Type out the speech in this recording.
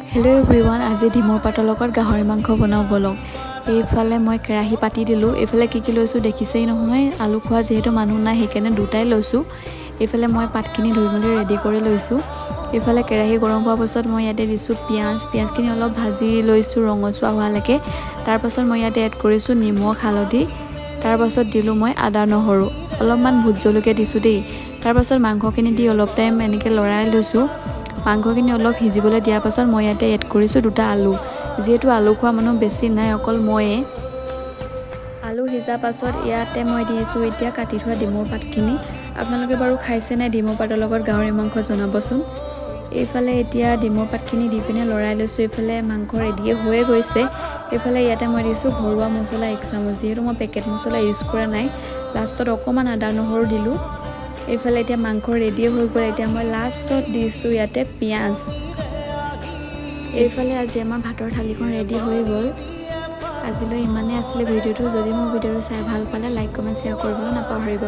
Hello' everyone, আজি ডিমৰ পাতৰ লগত গাহৰি মাংস বনাওঁ বলক। এইফালে মই কেৰাহী পাতি দিলোঁ। এইফালে কি লৈছোঁ দেখিছেই নহয়, আলু খোৱা যিহেতু মানুহ নাই সেইকাৰণে দুটাই লৈছোঁ। এইফালে মই পাতখিনি ধুই মেলি ৰেডি কৰি লৈছোঁ। এইফালে কেৰাহী গৰম হোৱাৰ পাছত মই ইয়াতে দিছোঁ পিঁয়াজখিনি অলপ ভাজি লৈছোঁ ৰঙচুৱা হোৱালৈকে। তাৰপাছত মই ইয়াতে এড কৰিছোঁ নিমখ হালধি। তাৰপাছত দিলোঁ মই আদা নহৰু, অলপমান ভোট জলকীয়া দিছোঁ দেই। তাৰপাছত মাংসখিনি দি অলপ টাইম এনেকৈ লৰাই লৈছোঁ। মাংসখিনি অলপ সিজিবলৈ দিয়াৰ পাছত মই ইয়াতে এড কৰিছোঁ 2টা আলু। যিহেতু আলু খোৱা মানুহ বেছি নাই, অকল ময়ে। আলু সিজাৰ পাছত ইয়াতে মই দিছোঁ এতিয়া কাটি থোৱা ডিমৰ পাতখিনি। আপোনালোকে বাৰু খাইছে নাই ডিমৰ পাতৰ লগত গাহৰি মাংস জনাবচোন। এইফালে এতিয়া ডিমৰ পাতখিনি দি পিনে লৰাই লৈছোঁ। এইফালে মাংস ৰেডিয়ে হৈয়ে গৈছে। এইফালে ইয়াতে মই দিছোঁ ঘৰুৱা মছলা 1 চামুচ, যিহেতু মই পেকেট মছলা ইউজ কৰা নাই। লাষ্টত অকণমান আদা নহৰু দিলোঁ। এইফালে এতিয়া মাংস ৰেডি হৈ গ'ল। এতিয়া মই লাষ্টত দিছোঁ ইয়াতে পিঁয়াজ। এইফালে আজি আমাৰ ভাতৰ থালিখন ৰেডি হৈ গ'ল। আজিলৈ ইমানেই আছিলে ভিডিঅ'টো। যদি মোৰ ভিডিঅ'টো চাই ভাল পালে লাইক কমেণ্ট শ্বেয়াৰ কৰিবলৈ নাপাহৰিব।